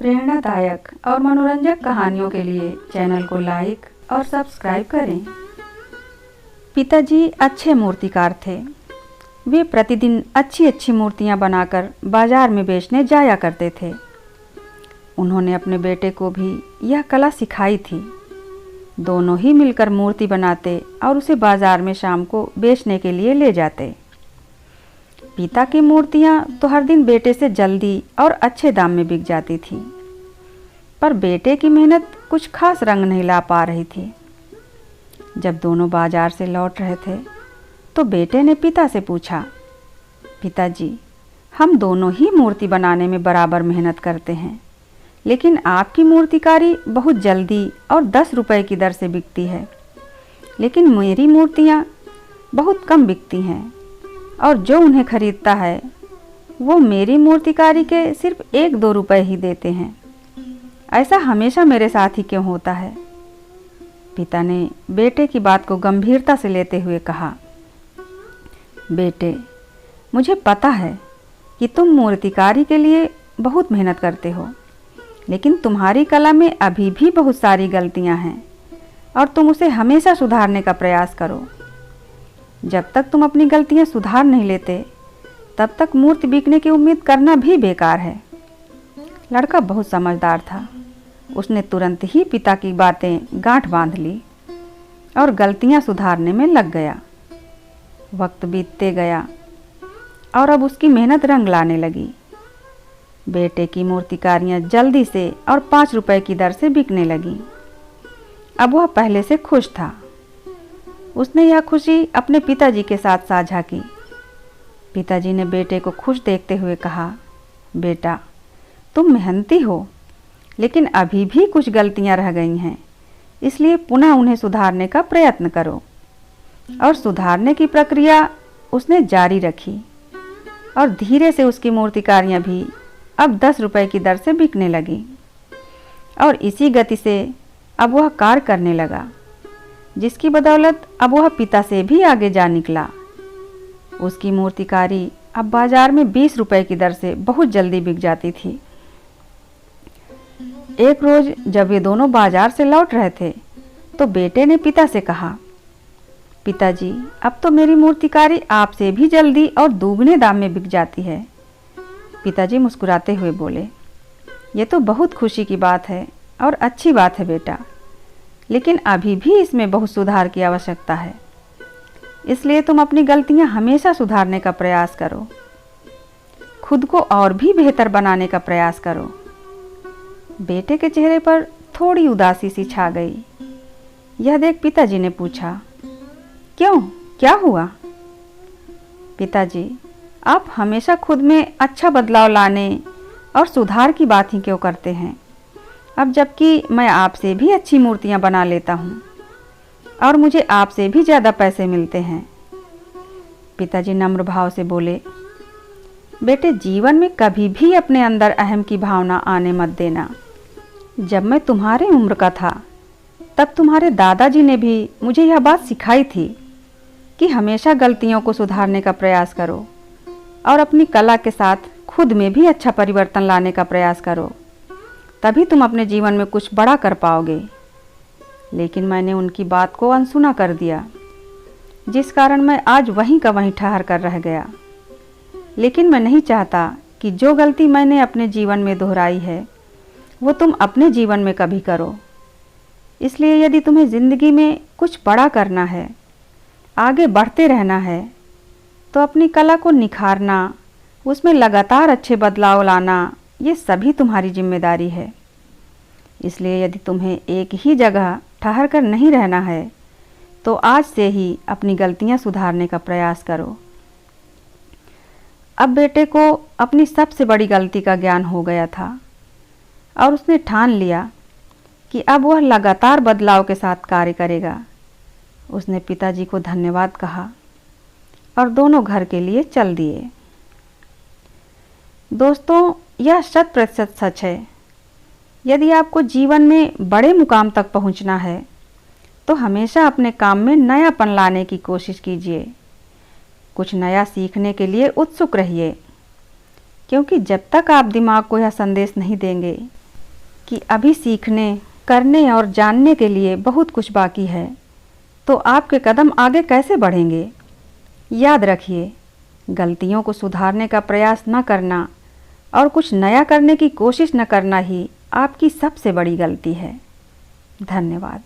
प्रेरणादायक और मनोरंजक कहानियों के लिए चैनल को लाइक और सब्सक्राइब करें। पिताजी अच्छे मूर्तिकार थे। वे प्रतिदिन अच्छी अच्छी मूर्तियां बनाकर बाजार में बेचने जाया करते थे। उन्होंने अपने बेटे को भी यह कला सिखाई थी। दोनों ही मिलकर मूर्ति बनाते और उसे बाजार में शाम को बेचने के लिए ले जाते। पिता की मूर्तियां तो हर दिन बेटे से जल्दी और अच्छे दाम में बिक जाती थी, पर बेटे की मेहनत कुछ खास रंग नहीं ला पा रही थी। जब दोनों बाजार से लौट रहे थे तो बेटे ने पिता से पूछा, पिताजी, हम दोनों ही मूर्ति बनाने में बराबर मेहनत करते हैं, लेकिन आपकी मूर्तिकारी बहुत जल्दी और 10 रुपए की दर से बिकती है, लेकिन मेरी मूर्तियाँ बहुत कम बिकती हैं और जो उन्हें खरीदता है वो मेरी मूर्तिकारी के सिर्फ 1-2 रुपए ही देते हैं। ऐसा हमेशा मेरे साथ ही क्यों होता है? पिता ने बेटे की बात को गंभीरता से लेते हुए कहा, बेटे, मुझे पता है कि तुम मूर्तिकारी के लिए बहुत मेहनत करते हो, लेकिन तुम्हारी कला में अभी भी बहुत सारी गलतियां हैं और तुम उसे हमेशा सुधारने का प्रयास करो। जब तक तुम अपनी गलतियां सुधार नहीं लेते, तब तक मूर्ति बिकने की उम्मीद करना भी बेकार है। लड़का बहुत समझदार था। उसने तुरंत ही पिता की बातें गांठ बांध ली और गलतियां सुधारने में लग गया। वक्त बीतते गया और अब उसकी मेहनत रंग लाने लगी। बेटे की मूर्तिकारियां जल्दी से और 5 रुपए की दर से बिकने लगी। अब वह पहले से खुश था। उसने यह खुशी अपने पिताजी के साथ साझा की। पिताजी ने बेटे को खुश देखते हुए कहा, बेटा, तुम मेहनती हो, लेकिन अभी भी कुछ गलतियां रह गई हैं, इसलिए पुनः उन्हें सुधारने का प्रयत्न करो। और सुधारने की प्रक्रिया उसने जारी रखी और धीरे से उसकी मूर्तिकारियां भी अब 10 रुपए की दर से बिकने लगी। और इसी गति से अब वह कार्य करने लगा, जिसकी बदौलत अब वह पिता से भी आगे जा निकला। उसकी मूर्तिकारी अब बाजार में 20 रुपए की दर से बहुत जल्दी बिक जाती थी। एक रोज जब वे दोनों बाजार से लौट रहे थे तो बेटे ने पिता से कहा, पिताजी, अब तो मेरी मूर्तिकारी आपसे भी जल्दी और दुगने दाम में बिक जाती है। पिताजी मुस्कुराते हुए बोले, ये तो बहुत खुशी की बात है और अच्छी बात है बेटा, लेकिन अभी भी इसमें बहुत सुधार की आवश्यकता है। इसलिए तुम अपनी गलतियां हमेशा सुधारने का प्रयास करो। खुद को और भी बेहतर बनाने का प्रयास करो। बेटे के चेहरे पर थोड़ी उदासी सी छा गई। यह देख पिताजी ने पूछा, क्यों, क्या हुआ? पिताजी, आप हमेशा खुद में अच्छा बदलाव लाने और सुधार की बात ही क्यों करते हैं? अब जबकि मैं आपसे भी अच्छी मूर्तियां बना लेता हूँ और मुझे आपसे भी ज़्यादा पैसे मिलते हैं। पिताजी नम्र भाव से बोले, बेटे, जीवन में कभी भी अपने अंदर अहम की भावना आने मत देना। जब मैं तुम्हारे उम्र का था तब तुम्हारे दादाजी ने भी मुझे यह बात सिखाई थी कि हमेशा गलतियों को सुधारने का प्रयास करो और अपनी कला के साथ खुद में भी अच्छा परिवर्तन लाने का प्रयास करो, तभी तुम अपने जीवन में कुछ बड़ा कर पाओगे। लेकिन मैंने उनकी बात को अनसुना कर दिया, जिस कारण मैं आज वहीं का वहीं ठहर कर रह गया। लेकिन मैं नहीं चाहता कि जो गलती मैंने अपने जीवन में दोहराई है वो तुम अपने जीवन में कभी करो। इसलिए यदि तुम्हें ज़िंदगी में कुछ बड़ा करना है, आगे बढ़ते रहना है, तो अपनी कला को निखारना, उसमें लगातार अच्छे बदलाव लाना, ये सभी तुम्हारी जिम्मेदारी है। इसलिए यदि तुम्हें एक ही जगह ठहर कर नहीं रहना है, तो आज से ही अपनी गलतियां सुधारने का प्रयास करो। अब बेटे को अपनी सबसे बड़ी गलती का ज्ञान हो गया था और उसने ठान लिया कि अब वह लगातार बदलाव के साथ कार्य करेगा। उसने पिताजी को धन्यवाद कहा और दोनों घर के लिए चल दिए। दोस्तों, यह 100% सच है। यदि आपको जीवन में बड़े मुकाम तक पहुंचना है तो हमेशा अपने काम में नयापन लाने की कोशिश कीजिए। कुछ नया सीखने के लिए उत्सुक रहिए, क्योंकि जब तक आप दिमाग को यह संदेश नहीं देंगे कि अभी सीखने, करने और जानने के लिए बहुत कुछ बाकी है, तो आपके कदम आगे कैसे बढ़ेंगे? याद रखिए, गलतियों को सुधारने का प्रयास न करना और कुछ नया करने की कोशिश न करना ही आपकी सबसे बड़ी गलती है। धन्यवाद।